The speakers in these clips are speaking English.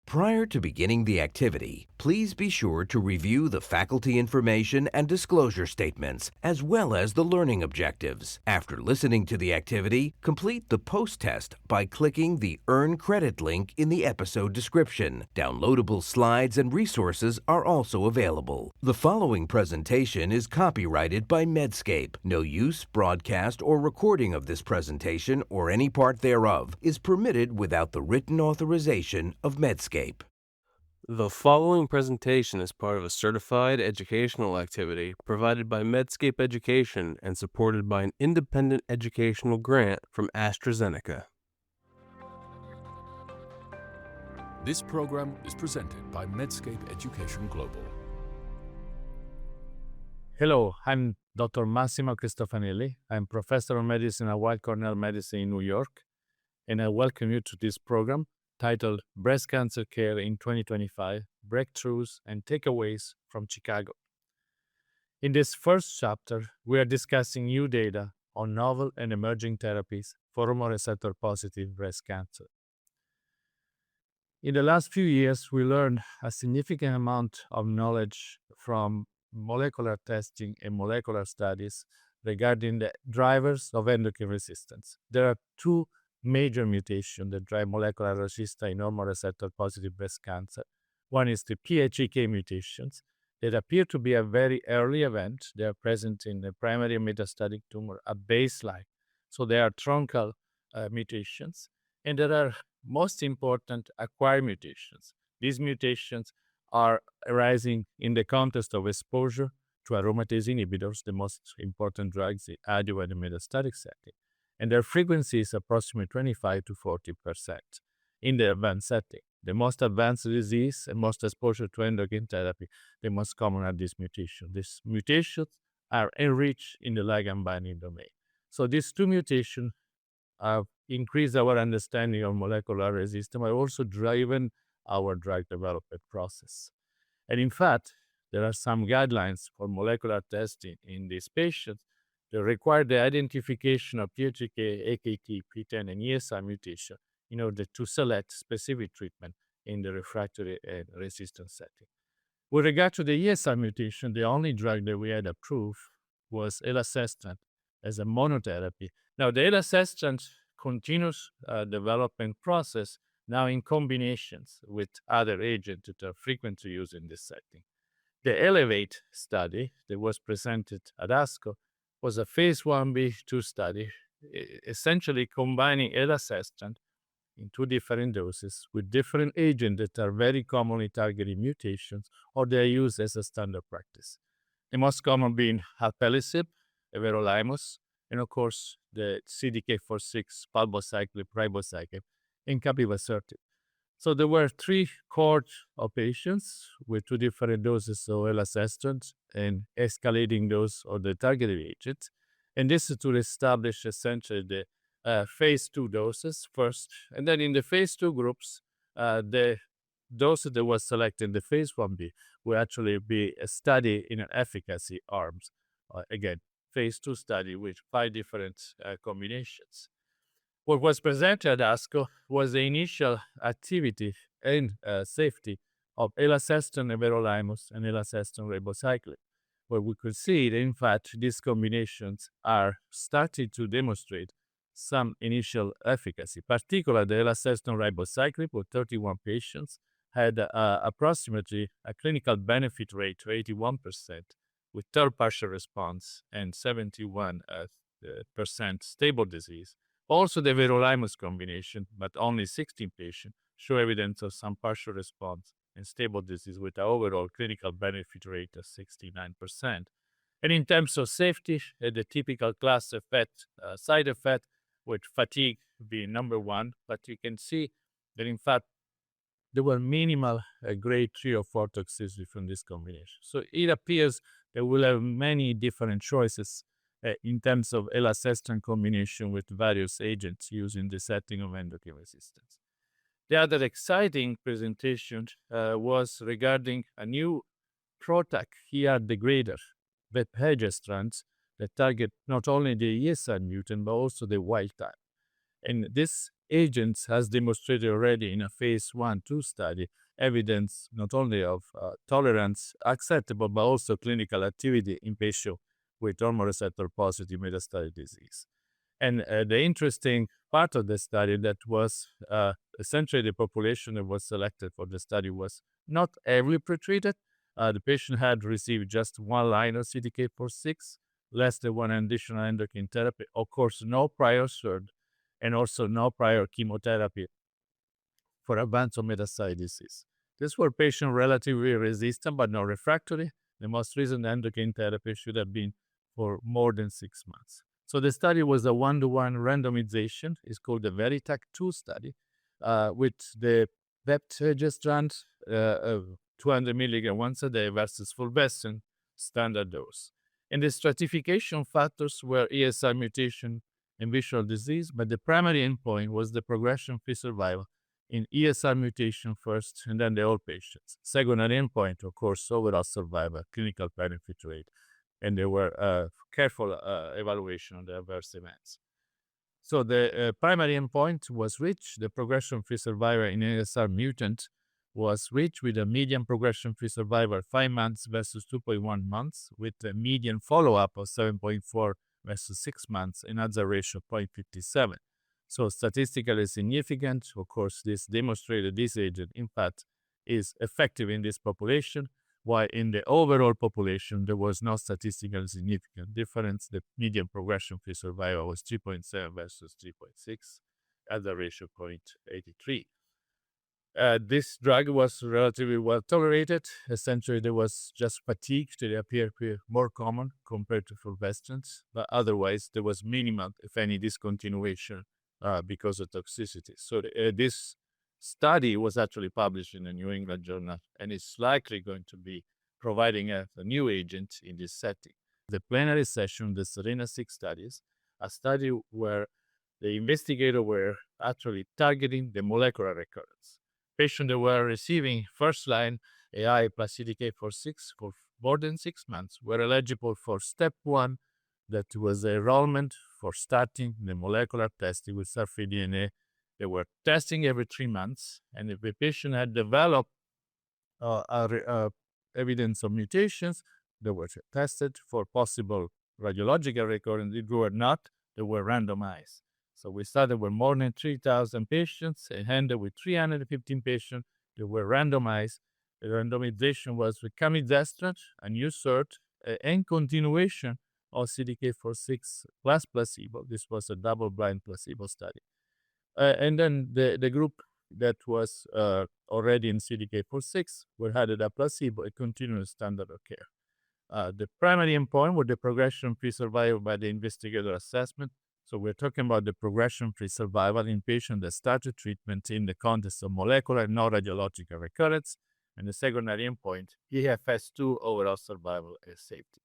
Prior to beginning the activity, please be sure to review the faculty information and disclosure statements, as well as the learning objectives. After listening to the activity, complete the post-test by clicking the Earn Credit link in the episode description. Downloadable slides and resources are also available. The following presentation is copyrighted by Medscape. No use, broadcast, or recording of this presentation or any part thereof is permitted without the written authorization of Medscape. The following presentation is part of a certified educational activity provided by Medscape Education and supported by an independent educational grant from AstraZeneca. This program is presented by Medscape Education Global. Hello, I'm Dr. Massimo Cristofanilli. I'm professor of medicine at Weill Cornell Medicine in New York, and I welcome you to this program titled Breast Cancer Care in 2025, Breakthroughs and Takeaways from Chicago. In this first chapter, we are discussing new data on novel and emerging therapies for hormone receptor-positive breast cancer. In the last few years, we learned a significant amount of knowledge from molecular testing and molecular studies regarding the drivers of endocrine resistance. There are two major mutations that drive molecular resistance in hormone receptor-positive breast cancer. One is the PHEK mutations that appear to be a very early event. They are present in the primary and metastatic tumor at baseline. So they are truncal mutations. And there are, most important, acquired mutations. These mutations are arising in the context of exposure to aromatase inhibitors, the most important drugs in adjuvant and metastatic setting. And their frequency is approximately 25 to 40% in the advanced setting. The most advanced disease and most exposure to endocrine therapy, the most common are these mutations. These mutations are enriched in the ligand binding domain. So these two mutations have increased our understanding of molecular resistance, but also driven our drug development process. And in fact, there are some guidelines for molecular testing in these patients that require the identification of PHK, AKT, PTEN, and ESI mutation in order to select specific treatment in the refractory and resistant setting. With regard to the ESI mutation, the only drug that we had approved was elacestrant as a monotherapy. Now, the elacestrant continuous development process now in combinations with other agents that are frequently used in this setting. The ELEVATE study that was presented at ASCO was a phase 1b/2 study, essentially combining elacestrant in two different doses with different agents that are very commonly targeting mutations or they are used as a standard practice. The most common being alpelisib, everolimus, and of course the CDK4/6 palbociclib, ribociclib, and capivasertib. So there were three cohorts of patients with two different doses of elacestrant and escalating dose of the targeted agent. And this is to establish essentially the phase 2 doses first. And then in the phase 2 groups, the doses that was selected in the phase 1b will actually be a study in an efficacy arms. Again, phase 2 study with 5 different combinations. What was presented at ASCO was the initial activity and safety of elacestrant, everolimus, and elacestrant, ribociclib, where we could see that, in fact, these combinations are starting to demonstrate some initial efficacy. Particularly, the elacestrant, ribociclib, with 31 patients, had approximately a clinical benefit rate of 81%, with third partial response and 71% stable disease. Also, the everolimus combination, but only 16 patients, show evidence of some partial response and stable disease with an overall clinical benefit rate of 69%. And in terms of safety, the typical class effect, side effect, with fatigue being number one, but you can see that in fact there were minimal grade 3 or 4 toxicity from this combination. So it appears that we'll have many different choices in terms of elacestrant combination with various agents used in the setting of endocrine resistance. The other exciting presentation was regarding a new PROTAC ER degrader, that target not only the ESR mutant but also the wild type. And this agent has demonstrated already in a phase 1-2 study evidence not only of tolerance acceptable, but also clinical activity in patients with hormone receptor positive metastatic disease. And the interesting part of the study that was essentially the population that was selected for the study was not heavily pretreated. The patient had received just one line of CDK4/6, less than one additional endocrine therapy, of course, no prior surgery, and also no prior chemotherapy for advanced or metastatic disease. These were patients relatively resistant but not refractory. The most recent endocrine therapy should have been for more than 6 months. So the study was a one-to-one randomization. It's called the VERITAC-2 study with the vepdegestrant 200 milligram once a day versus fulvestrant standard dose. And the stratification factors were ESR mutation and visual disease, but the primary endpoint was the progression-free survival in ESR mutation first, and then the all patients. Secondary endpoint, of course, overall survival, clinical benefit rate, and there were careful evaluation of the adverse events. So the primary endpoint was reached. The progression-free survival in ESR mutant was reached with a median progression-free survival 5 months versus 2.1 months, with a median follow-up of 7.4 versus 6 months, and hazard ratio 0.57. So statistically significant. Of course, this demonstrated this agent, in fact, is effective in this population, while in the overall population, there was no statistically significant difference. The median progression-free survival was 3.7 versus 3.6, hazard ratio 0.83. This drug was relatively well tolerated. Essentially, there was just fatigue that appeared more common compared to fulvestrant, but otherwise, there was minimal, if any, discontinuation because of toxicity. So this study was actually published in the New England Journal, and it's likely going to be providing a new agent in this setting. The plenary session, the SERENA-6 studies, a study where the investigators were actually targeting the molecular recurrence. Patients that were receiving first-line AI plus CDK4/6 for more than 6 months were eligible for step 1, that was enrollment for starting the molecular testing with cell-free DNA. They were testing every 3 months, and if the patient had developed evidence of mutations, they were tested for possible radiological recurrence. If they were not, they were randomized. So we started with more than 3,000 patients and ended with 315 patients that were randomized. The randomization was with camizestrant, a new cert, and continuation of CDK4/6 plus placebo. This was a double-blind placebo study. And then the group that was already in CDK4/6 were added a placebo, a continuous standard of care. The primary endpoint was the progression-free survival by the investigator assessment. So we're talking about the progression-free survival in patients that started treatment in the context of molecular non-radiological recurrence, and the secondary endpoint, EFS2 overall survival and safety.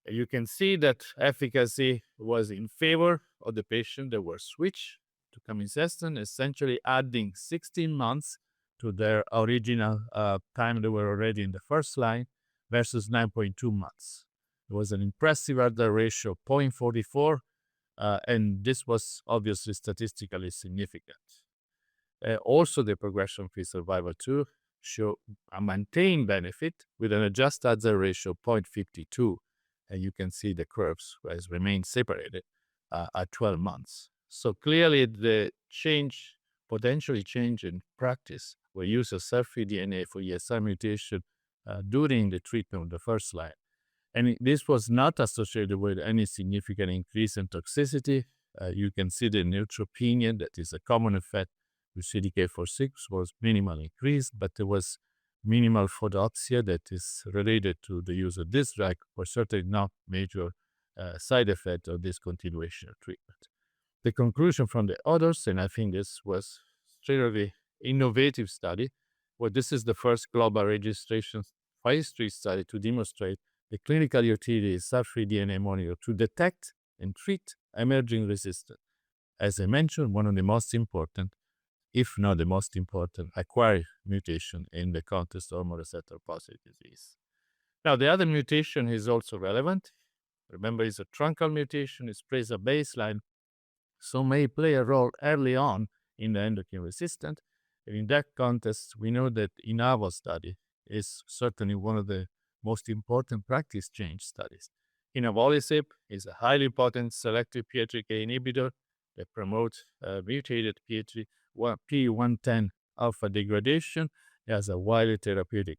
You can see that efficacy was in favor of the patient that were switched to camizestrant, essentially adding 16 months to their original time they were already in the first line versus 9.2 months. It was an impressive hazard ratio of 0.44, and this was obviously statistically significant. Also, the progression-free survival too show a maintained benefit with an adjusted hazard ratio of 0.52, and you can see the curves has remained separated at 12 months. So clearly, the potentially change in practice, where use of cell-free DNA for ESR mutation during the treatment of the first line. And this was not associated with any significant increase in toxicity. You can see the neutropenia, that is a common effect with CDK4/6, was minimal increase, but there was minimal photopsia that is related to the use of this drug, or certainly not major side effect or discontinuation of treatment. The conclusion from the others, and I think this was really innovative study, well, this is the first global registration phase 3 study to demonstrate the clinical utility of cell-free DNA monitor to detect and treat emerging resistance. As I mentioned, one of the most important, if not the most important, acquired mutation in the context of hormone receptor positive disease. Now, the other mutation is also relevant. Remember, it's a truncal mutation. It plays a baseline so may play a role early on in the endocrine resistant. And in that context, we know that INAVO study is certainly one of the most important practice change studies. Inavolisib is a highly potent selective PI3K inhibitor that promotes mutated P110 alpha degradation. It has a widely therapeutic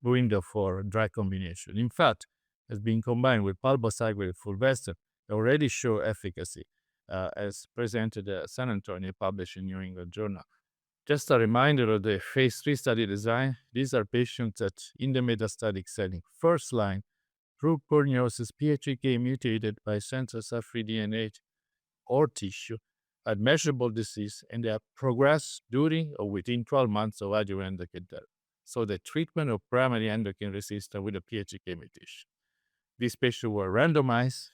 window for drug combination. In fact, has been combined with palbociclib fulvestrant already show efficacy, as presented at San Antonio, published in New England Journal. Just a reminder of the phase 3 study design. These are patients that in the metastatic setting, first line, through perniosis, PI3K mutated by central cell-free DNA or tissue, had measurable disease, and they have progressed during or within 12 months of adjuvant endocrine therapy. So the treatment of primary endocrine resistance with a PI3K mutation. These patients were randomized,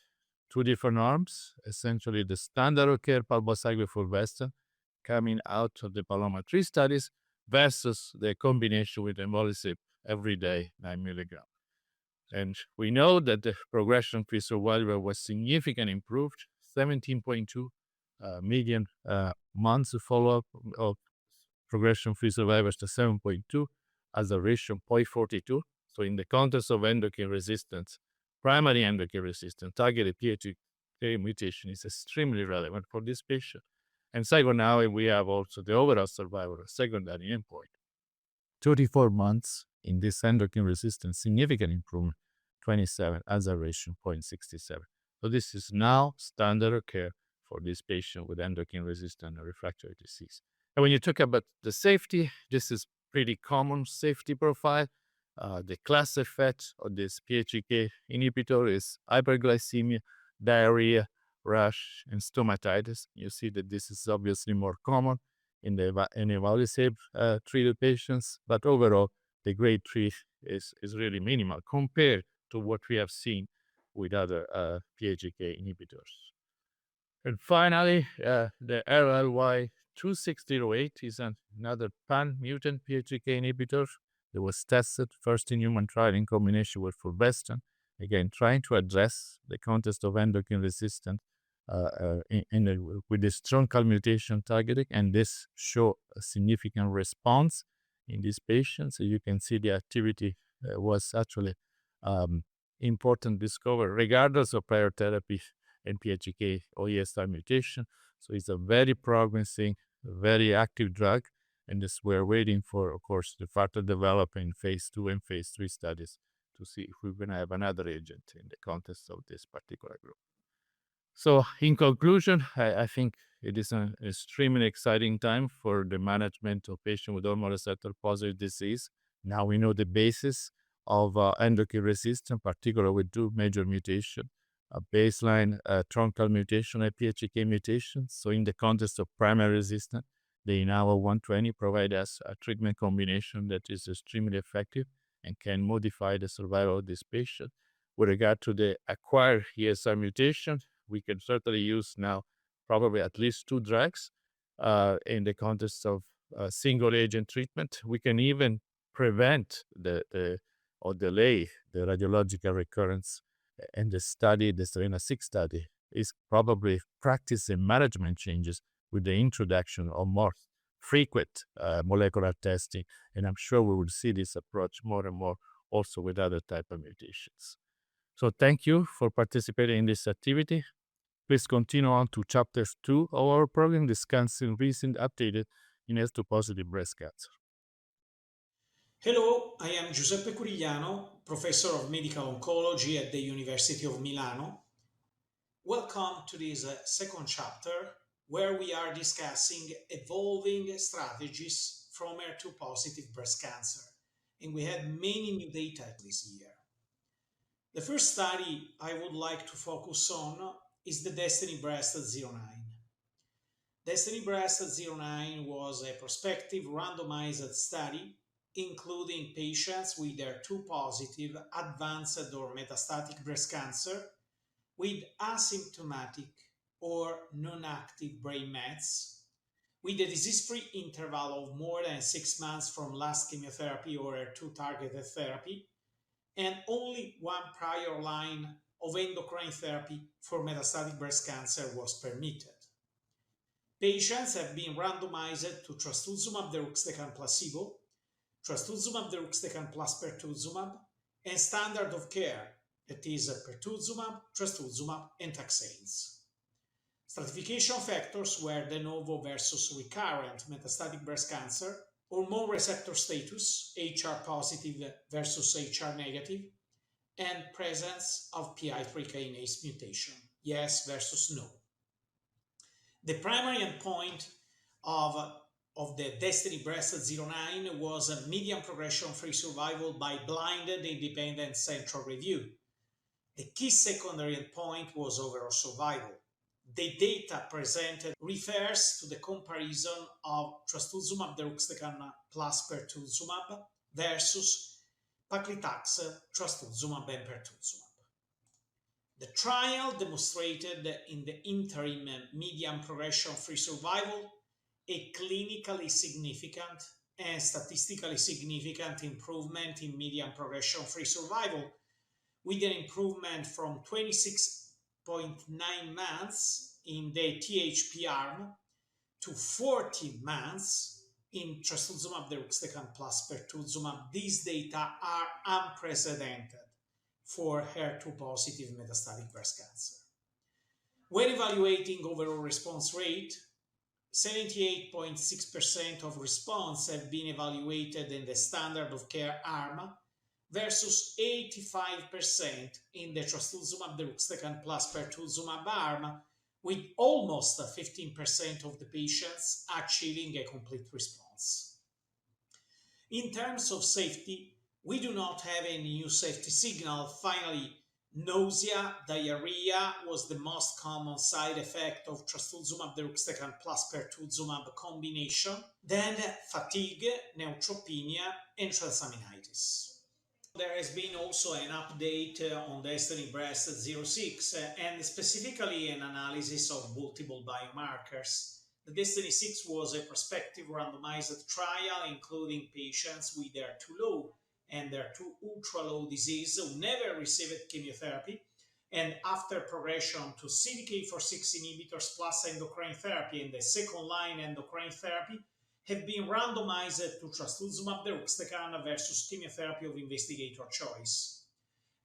two different arms, essentially the standard of care palbociclib fulvestrant coming out of the Paloma 3 studies versus the combination with embolisib every day, 9 milligrams. And we know that the progression-free survival was significantly improved, 17.2 median months of follow-up of progression-free survival to 7.2 as a ratio of 0.42. So in the context of endocrine resistance, primary endocrine resistance, targeted PI3K mutation is extremely relevant for this patient. And second, now we have also the overall survival, a secondary endpoint. 34 months in this endocrine resistance, significant improvement, 27 as a ratio, 0.67. So this is now standard of care for this patient with endocrine resistant refractory disease. And when you talk about the safety, this is pretty common safety profile. The class effect of this PI3K inhibitor is hyperglycemia, diarrhea, rash, and stomatitis. You see that this is obviously more common in the inavolisib treated patients, but overall, the grade 3 is really minimal compared to what we have seen with other PI3K inhibitors. And finally, the RLY 2608 is another pan-mutant PI3K inhibitor that was tested first in human trial in combination with fulvestrant, again, trying to address the context of endocrine resistant with the strong mutation targeting, and this show a significant response in these patients. So you can see the activity was actually important discovery, regardless of prior therapy and PI3K or ESR mutation. So it's a very promising, very active drug, and this we're waiting for, of course, the further development in phase 2 and phase 3 studies to see if we're going to have another agent in the context of this particular group. So in conclusion, I think it is an extremely exciting time for the management of patients with hormone receptor positive disease. Now we know the basis of endocrine resistance, particularly with two major mutations, a baseline truncal mutation and PI3K mutation. So in the context of primary resistance, the INAVO 120 provide us a treatment combination that is extremely effective and can modify the survival of this patient. With regard to the acquired ESR mutation, we can certainly use now probably at least two drugs in the context of single agent treatment. We can even prevent or delay the radiological recurrence. And the study, the Serena 6 study, is probably practice and management changes with the introduction of more frequent molecular testing. And I'm sure we will see this approach more and more also with other type of mutations. So thank you for participating in this activity. Please continue on to chapter 2 of our program discussing recent updated in HER2-positive breast cancer. Hello, I am Giuseppe Curigliano, Professor of Medical Oncology at the University of Milano. Welcome to this second chapter where we are discussing evolving strategies from HER2-positive breast cancer. And we had many new data this year. The first study I would like to focus on is the Destiny Breast 09. Destiny Breast 09 was a prospective randomized study including patients with HER2-positive advanced or metastatic breast cancer with asymptomatic or non-active brain mets, with a disease-free interval of more than 6 months from last chemotherapy or HER2-targeted therapy, and only one prior line of endocrine therapy for metastatic breast cancer was permitted. Patients have been randomized to trastuzumab deruxtecan placebo, trastuzumab deruxtecan plus pertuzumab, and standard of care, that is pertuzumab, trastuzumab, and taxanes. Stratification factors were de novo versus recurrent metastatic breast cancer, hormone receptor status, HR positive versus HR negative, and presence of PI3 kinase mutation, yes versus no. The primary endpoint of the Destiny Breast 09 was a median progression-free survival by blinded independent central review. The key secondary endpoint was overall survival. The data presented refers to the comparison of trastuzumab deruxtecan plus pertuzumab versus paclitaxel, trastuzumab, and pertuzumab. The trial demonstrated in the interim median progression-free survival a clinically significant and statistically significant improvement in median progression-free survival, with an improvement from 26.9 months in the THP arm to 40 months in trastuzumab deruxtecan plus pertuzumab. These data are unprecedented for HER2-positive metastatic breast cancer. When evaluating overall response rate, 78.6% of response have been evaluated in the standard of care arm versus 85% in the trastuzumab deruxtecan plus pertuzumab arm, with almost 15% of the patients achieving a complete response. In terms of safety, we do not have any new safety signal. Finally, nausea, diarrhea was the most common side effect of trastuzumab deruxtecan plus pertuzumab combination, then fatigue, neutropenia, and transaminitis. There has been also an update on Destiny Breast 06 and specifically an analysis of multiple biomarkers. The Destiny 6 was a prospective randomized trial including patients with HER2 low and HER2 ultra-low disease who never received chemotherapy, and after progression to CDK4/6 inhibitors plus endocrine therapy and the second-line endocrine therapy, have been randomized to trastuzumab deruxtecan versus chemotherapy of investigator choice.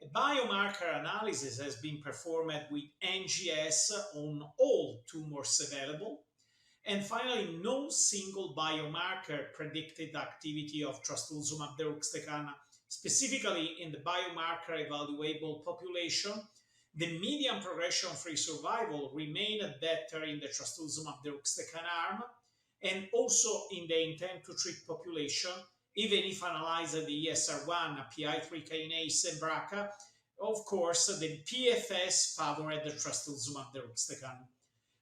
A biomarker analysis has been performed with NGS on all tumors available, and finally, no single biomarker predicted activity of trastuzumab deruxtecan, specifically in the biomarker evaluable population. The median progression-free survival remained better in the trastuzumab deruxtecan arm, and also in the intent to treat population, even if analyzed the ESR1, PI3 kinase, and BRCA. Of course, the PFS favored the trastuzumab deruxtecan.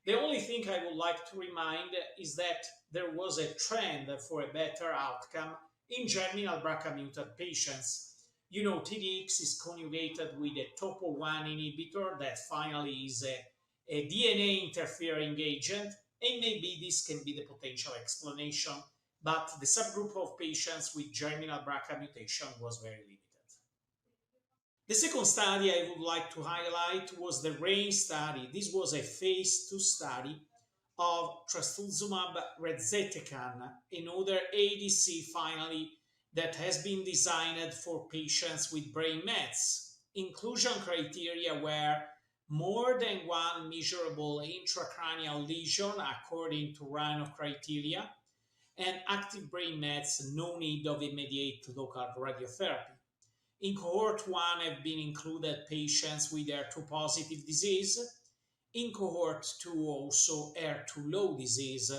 The only thing I would like to remind is that there was a trend for a better outcome in germinal BRCA mutant patients. You know, TDX is conjugated with a topo-1 inhibitor that finally is a DNA interfering agent, and maybe this can be the potential explanation, but the subgroup of patients with germinal BRCA mutation was very limited. The second study I would like to highlight was the RAIN study. This was a phase 2 study of trastuzumab deruxtecan, another ADC finally that has been designed for patients with brain mets. Inclusion criteria were more than one measurable intracranial lesion according to Rhino criteria, and active brain mets, no need of immediate local radiotherapy. In cohort 1 have been included patients with HER2 positive disease, in cohort 2 also HER2 low disease,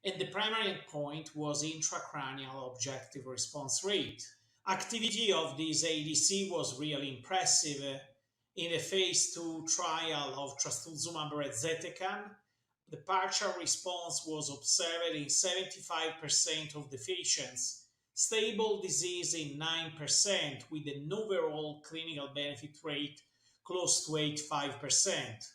and the primary endpoint was intracranial objective response rate. Activity of this ADC was really impressive. In a phase 2 trial of trastuzumab deruxtecan, the partial response was observed in 75% of the patients, stable disease in 9%, with an overall clinical benefit rate close to 85%.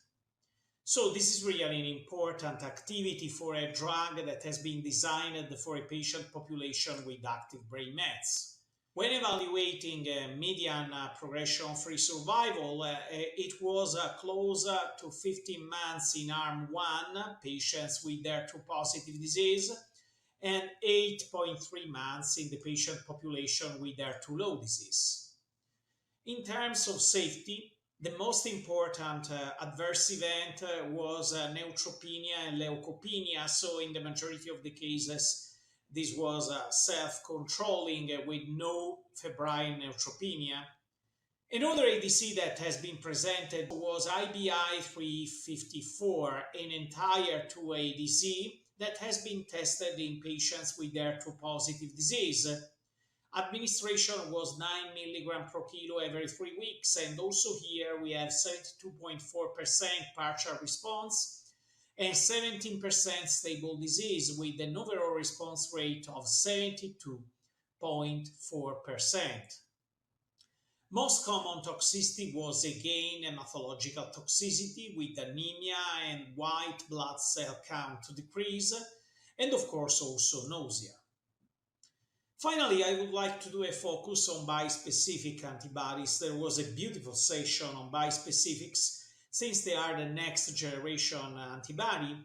So this is really an important activity for a drug that has been designed for a patient population with active brain mets. When evaluating median progression-free survival, it was close to 15 months in arm 1, patients with HER2 positive disease, and 8.3 months in the patient population with HER2 low disease. In terms of safety, the most important adverse event was neutropenia and leukopenia. So, in the majority of the cases, this was self-controlling with no febrile neutropenia. Another ADC that has been presented was IBI 354, an entire 2 ADC that has been tested in patients with HER2 positive disease. Administration was 9 milligram per kilo every 3 weeks, and also here we have 72.4% partial response and 17% stable disease with an overall response rate of 72.4%. Most common toxicity was again hematological toxicity with anemia and white blood cell count decrease, and of course also nausea. Finally, I would like to do a focus on bispecific antibodies. There was a beautiful session on bispecifics since they are the next generation antibody.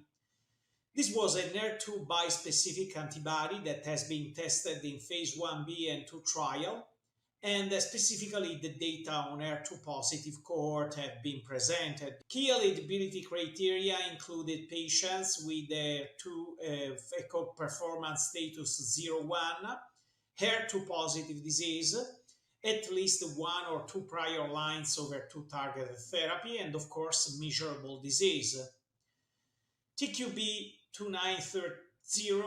This was an HER2 bispecific antibody that has been tested in phase 1b and 2 trial, and specifically the data on HER2 positive cohort have been presented. Key eligibility criteria included patients with HER2 ECOG performance status 01, HER2 positive disease, at least 1 or 2 prior lines of HER2 targeted therapy, and of course measurable disease. TQB 2930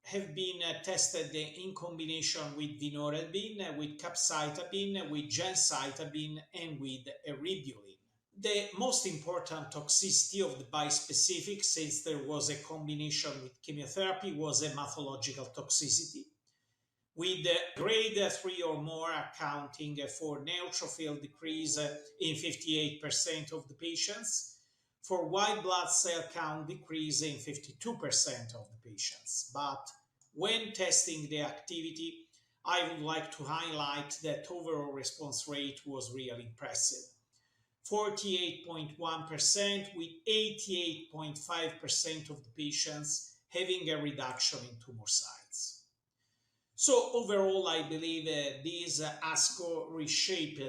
have been tested in combination with vinorelbine, with capecitabine, with gemcitabine, and with eribulin. The most important toxicity of the bispecific, since there was a combination with chemotherapy, was hematological toxicity, with grade 3 or more accounting for neutrophil decrease in 58% of the patients, for white blood cell count decrease in 52% of the patients. But when testing the activity, I would like to highlight that overall response rate was really impressive. 48.1% with 88.5% of the patients having a reduction in tumor size. So overall, I believe this ASCO reshaped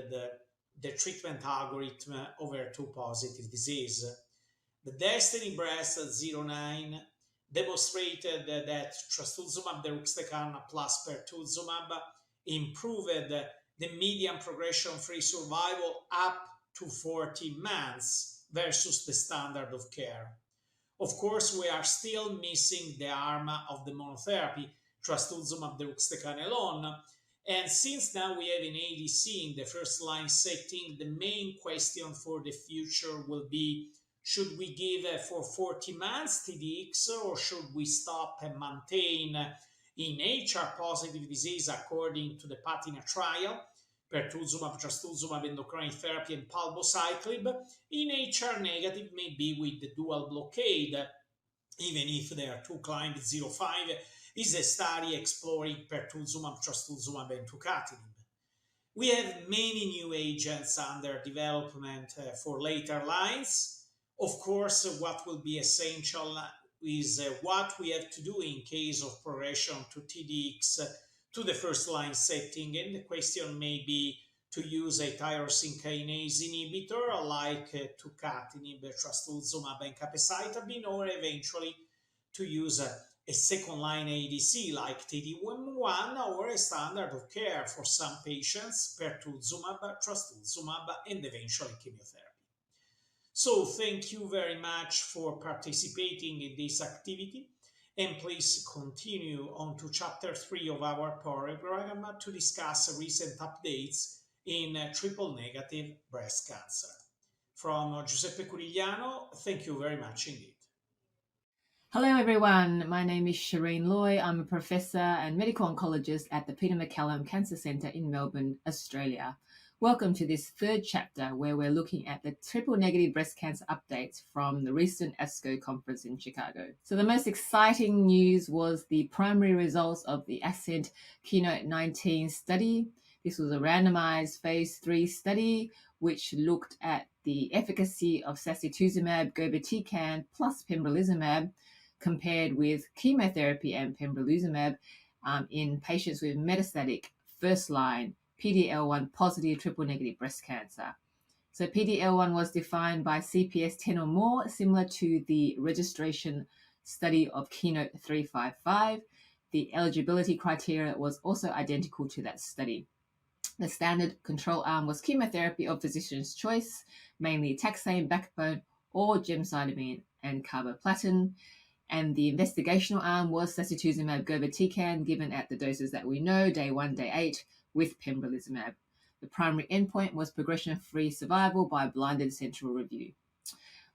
the treatment algorithm of HER2 positive disease. The Destiny Breast 09 demonstrated that trastuzumab deruxtecan plus pertuzumab improved the median progression-free survival up to 40 months versus the standard of care. Of course, we are still missing the arm of the monotherapy, trastuzumab deruxtecan alone, and since now we have an ADC in the first line setting, the main question for the future will be, should we give for 40 months TDX, or should we stop and maintain in HR positive disease according to the PATINA trial, pertuzumab, trastuzumab, endocrine therapy, and palbociclib, in HR negative maybe with the dual blockade, even if there are 2 climb 05 is a study exploring pertuzumab, trastuzumab, and tucatinib. We have many new agents under development for later lines. Of course, what will be essential is what we have to do in case of progression to TDX to the first line setting, and the question may be to use a tyrosine kinase inhibitor like tucatinib, trastuzumab, and capecitabine, or eventually to use a second-line ADC like TD11 or a standard of care for some patients, pertuzumab, trastuzumab, and eventually chemotherapy. So thank you very much for participating in this activity, and please continue on to chapter 3 of our program to discuss recent updates in triple-negative breast cancer. From Giuseppe Curigliano, thank you very much indeed. Hello, everyone. My name is Shireen Loy. I'm a professor and medical oncologist at the Peter MacCallum Cancer Centre in Melbourne, Australia. Welcome to this third chapter where we're looking at the triple-negative breast cancer updates from the recent ASCO conference in Chicago. So the most exciting news was the primary results of the ASCENT KEYNOTE-19 study. This was a randomized phase 3 study which looked at the efficacy of sacituzumab govitecan plus pembrolizumab compared with chemotherapy and pembrolizumab in patients with metastatic first-line PD-L1 positive triple-negative breast cancer. So PD-L1 was defined by CPS 10 or more, similar to the registration study of KEYNOTE 355. The eligibility criteria was also identical to that study. The standard control arm was chemotherapy of physician's choice, mainly taxane backbone or gemcitabine and carboplatin. And the investigational arm was sacituzumab govitecan given at the doses that we know, day 1, day 8, with pembrolizumab. The primary endpoint was progression-free survival by blinded central review.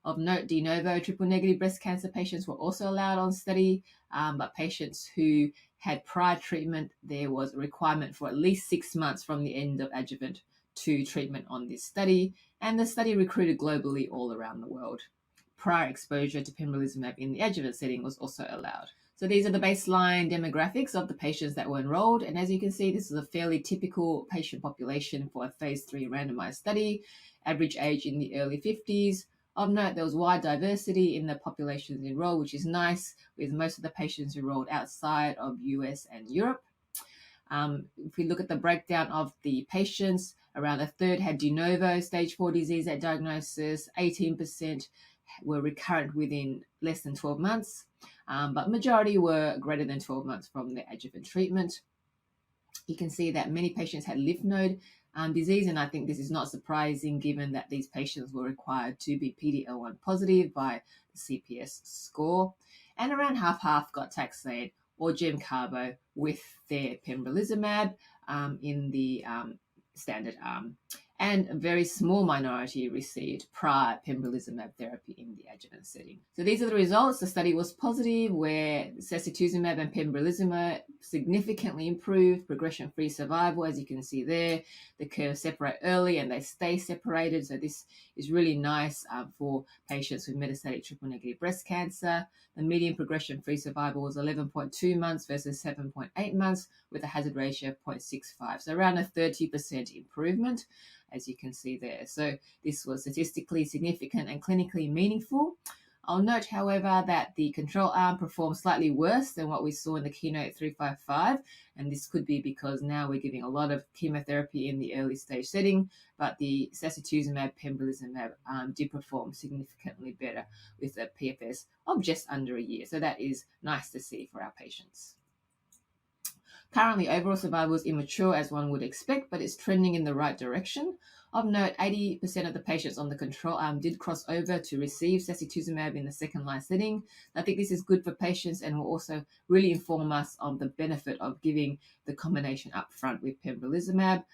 Of note, de novo triple-negative breast cancer patients were also allowed on study, but patients who had prior treatment, there was a requirement for at least 6 months from the end of adjuvant to treatment on this study, and the study recruited globally all around the world. Prior exposure to pembrolizumab in the adjuvant setting was also allowed. So these are the baseline demographics of the patients that were enrolled, and as you can see, this is a fairly typical patient population for a phase 3 randomized study, average age in the early 50s. Of note, there was wide diversity in the populations enrolled, which is nice, with most of the patients enrolled outside of US and Europe. If we look at the breakdown of the patients, around a third had de novo stage 4 disease at diagnosis, 18% were recurrent within less than 12 months, but majority were greater than 12 months from the adjuvant treatment. You can see that many patients had lymph node disease, and I think this is not surprising given that these patients were required to be PD-L1 positive by the CPS score, and around half got taxane or gem carbo with their pembrolizumab in the standard arm, and a very small minority received prior pembrolizumab therapy in the adjuvant setting. So these are the results. The study was positive, where sacituzumab and pembrolizumab significantly improved progression-free survival. As you can see there, the curves separate early and they stay separated. So this is really nice for patients with metastatic triple-negative breast cancer. The median progression-free survival was 11.2 months versus 7.8 months with a hazard ratio of 0.65. So around a 30% improvement, as you can see there. So this was statistically significant and clinically meaningful. I'll note, however, that the control arm performed slightly worse than what we saw in the KEYNOTE 355, and this could be because now we're giving a lot of chemotherapy in the early stage setting, but the sacituzumab pembrolizumab did perform significantly better with a PFS of just under a year. So that is nice to see for our patients. Currently, overall survival is immature, as one would expect, but it's trending in the right direction. Of note, 80% of the patients on the control arm did cross over to receive sacituzumab in the second-line setting. I think this is good for patients and will also really inform us of the benefit of giving the combination up front with pembrolizumab.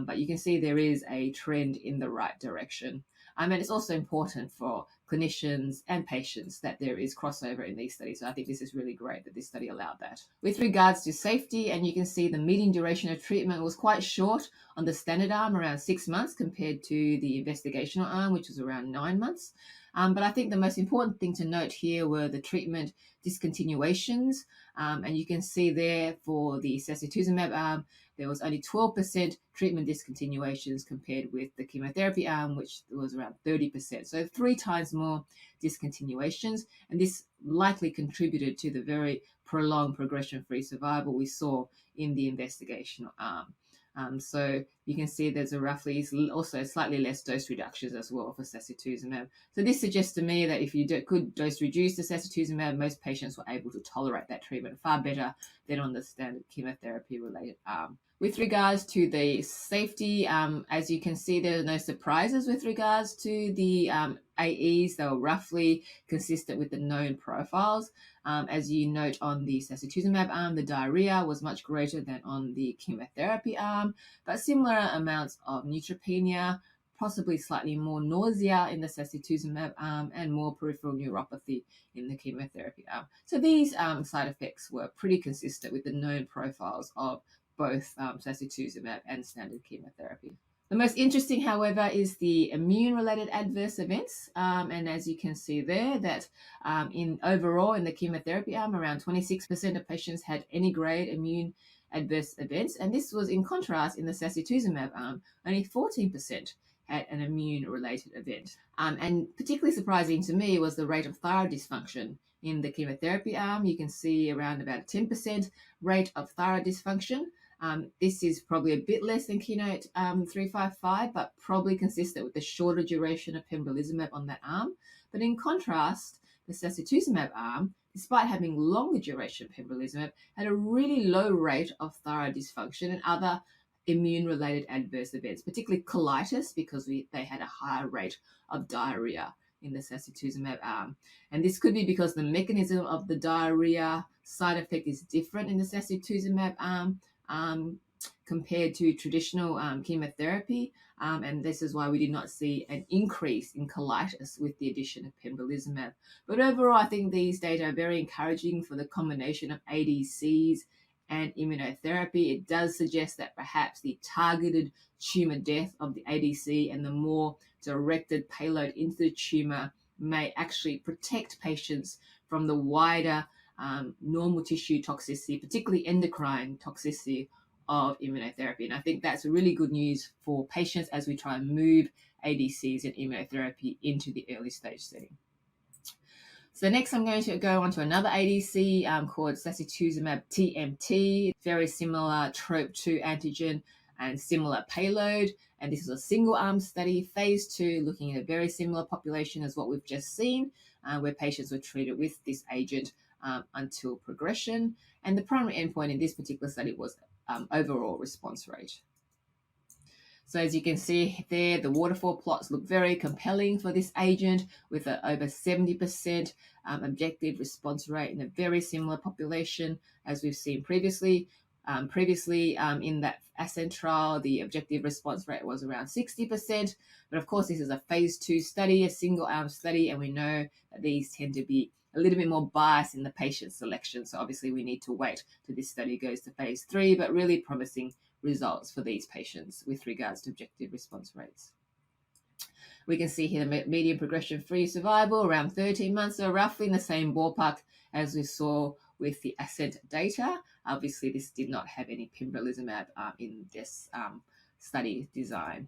But you can see there is a trend in the right direction. And it's also important for clinicians and patients that there is crossover in these studies. So I think this is really great that this study allowed that. With regards to safety, and you can see the median duration of treatment was quite short on the standard arm, around 6 months, compared to the investigational arm, which was around 9 months. But I think the most important thing to note here were the treatment discontinuations. And you can see there for the sacituzumab arm, there was only 12% treatment discontinuations compared with the chemotherapy arm, which was around 30%. So 3 times more discontinuations. And this likely contributed to the very prolonged progression-free survival we saw in the investigational arm. So you can see there's also slightly less dose reductions as well for sacituzumab. So this suggests to me that if you could dose reduce the sacituzumab, most patients were able to tolerate that treatment far better than on the standard chemotherapy-related arm. With regards to the safety, as you can see, there are no surprises with regards to the AEs. They were roughly consistent with the known profiles. As you note on the sacituzumab arm, the diarrhea was much greater than on the chemotherapy arm, but similar amounts of neutropenia, possibly slightly more nausea in the sacituzumab arm, and more peripheral neuropathy in the chemotherapy arm. So these side effects were pretty consistent with the known profiles of both sacituzumab and standard chemotherapy. The most interesting, however, is the immune-related adverse events. And as you can see there, that overall in the chemotherapy arm, around 26% of patients had any grade immune adverse events. And this was in contrast in the sacituzumab arm, only 14% had an immune-related event. And particularly surprising to me was the rate of thyroid dysfunction. In the chemotherapy arm, you can see around about 10% rate of thyroid dysfunction. This is probably a bit less than Keynote 355, but probably consistent with the shorter duration of pembrolizumab on that arm. But in contrast, the sacituzumab arm, despite having longer duration of pembrolizumab, had a really low rate of thyroid dysfunction and other immune-related adverse events, particularly colitis, because they had a higher rate of diarrhea in the sacituzumab arm. And this could be because the mechanism of the diarrhea side effect is different in the sacituzumab arm compared to traditional chemotherapy. And this is why we did not see an increase in colitis with the addition of pembrolizumab. But overall, I think these data are very encouraging for the combination of ADCs and immunotherapy. It does suggest that perhaps the targeted tumor death of the ADC and the more directed payload into the tumor may actually protect patients from the wider normal tissue toxicity, particularly endocrine toxicity of immunotherapy. And I think that's really good news for patients as we try and move ADCs and immunotherapy into the early stage setting. So next I'm going to go on to another ADC called sacituzumab TMT, very similar TROP2 antigen and similar payload. And this is a single arm study, phase 2, looking at a very similar population as what we've just seen, where patients were treated with this agent until progression. And the primary endpoint in this particular study was overall response rate. So as you can see there, the waterfall plots look very compelling for this agent with over 70% objective response rate in a very similar population as we've seen previously. In that ASCENT trial, the objective response rate was around 60%. But of course, this is a phase 2 study, a single arm study, and we know that these tend to be a little bit more biased in the patient selection. So obviously we need to wait till this study goes to phase 3, but really promising results for these patients with regards to objective response rates. We can see here the median progression-free survival around 13 months, so roughly in the same ballpark as we saw with the ASCENT data. Obviously, this did not have any pembrolizumab in this study design.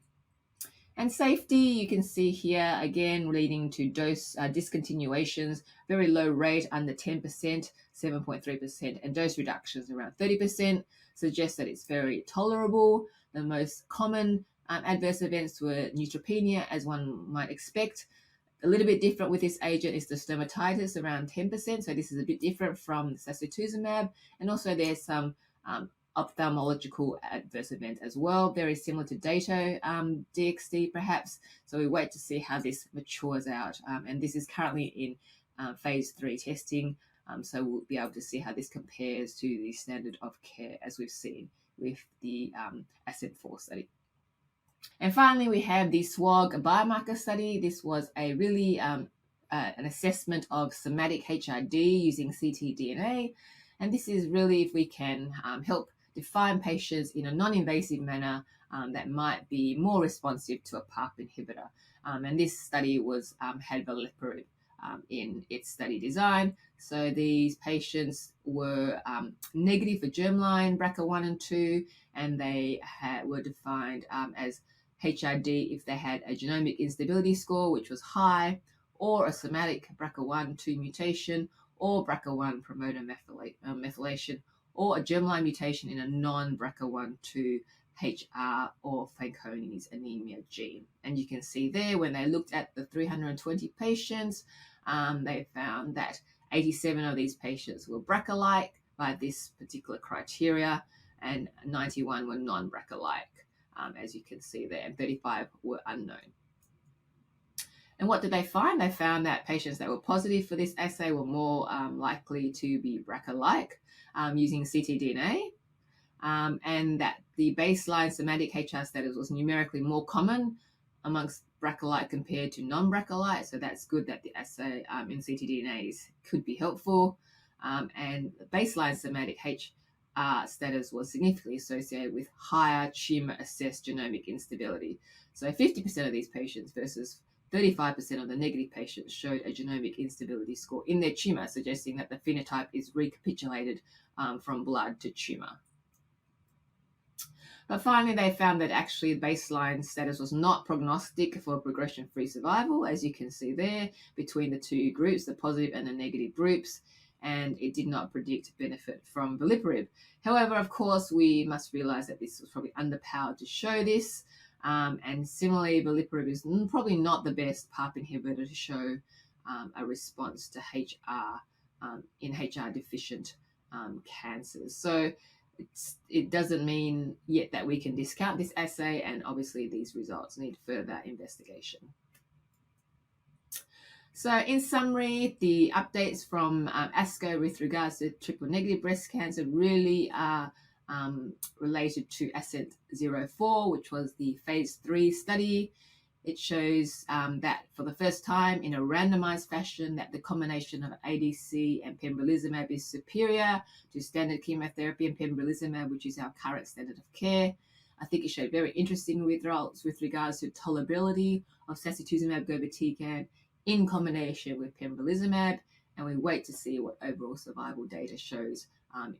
And safety, you can see here, again, leading to dose discontinuations, very low rate, under 10%, 7.3%, and dose reductions around 30%, suggests that it's very tolerable. The most common adverse events were neutropenia, as one might expect. A little bit different with this agent is the stomatitis, around 10%, so this is a bit different from sacituzumab, and also there's some ophthalmological adverse event as well, very similar to Dato DXD perhaps. So we wait to see how this matures out. And this is currently in phase 3 testing. So we'll be able to see how this compares to the standard of care as we've seen with the ASCENT-4 study. And finally, we have the SWOG biomarker study. This was a really an assessment of somatic HRD using ctDNA. And this is really if we can help define patients in a non-invasive manner that might be more responsive to a PARP inhibitor. And this study was had veliparib in its study design. So these patients were negative for germline BRCA1 and 2, and they were defined as HRD if they had a genomic instability score, which was high, or a somatic BRCA1 2 mutation, or BRCA1 promoter methylation, or a germline mutation in a non-BRCA1 2 HR or Fanconi's anemia gene. And you can see there when they looked at the 320 patients, they found that 87 of these patients were BRCA-like by this particular criteria, and 91 were non-BRCA-like, as you can see there, and 35 were unknown. And what did they find? They found that patients that were positive for this assay were more likely to be BRCA-like using ctDNA, and that the baseline somatic HR status was numerically more common amongst BRCA-like compared to non-BRCA-like. So that's good that the assay in ctDNAs could be helpful. And the baseline somatic status was significantly associated with higher tumor-assessed genomic instability. So 50% of these patients versus 35% of the negative patients showed a genomic instability score in their tumor, suggesting that the phenotype is recapitulated from blood to tumor. But finally, they found that actually baseline status was not prognostic for progression-free survival, as you can see there, between the two groups, the positive and the negative groups, and it did not predict benefit from veliparib. However, of course, we must realize that this was probably underpowered to show this, and similarly, veliparib is probably not the best PARP inhibitor to show a response to HR in HR-deficient cancers. So it doesn't mean yet that we can discount this assay, and obviously these results need further investigation. So in summary, the updates from ASCO with regards to triple-negative breast cancer really are related to ASCENT-04, which was the phase 3 study. It shows that for the first time in a randomized fashion that the combination of ADC and pembrolizumab is superior to standard chemotherapy and pembrolizumab, which is our current standard of care. I think it showed very interesting results with regards to tolerability of sacituzumab govitecan in combination with pembrolizumab, and we wait to see what overall survival data shows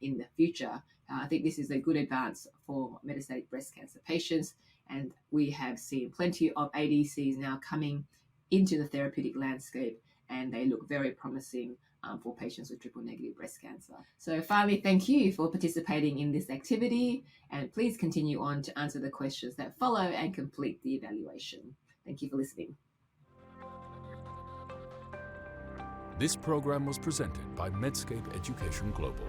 in the future. I think this is a good advance for metastatic breast cancer patients, and we have seen plenty of ADCs now coming into the therapeutic landscape, and they look very promising for patients with triple-negative breast cancer. So finally, thank you for participating in this activity, and please continue on to answer the questions that follow and complete the evaluation. Thank you for listening. This program was presented by Medscape Education Global.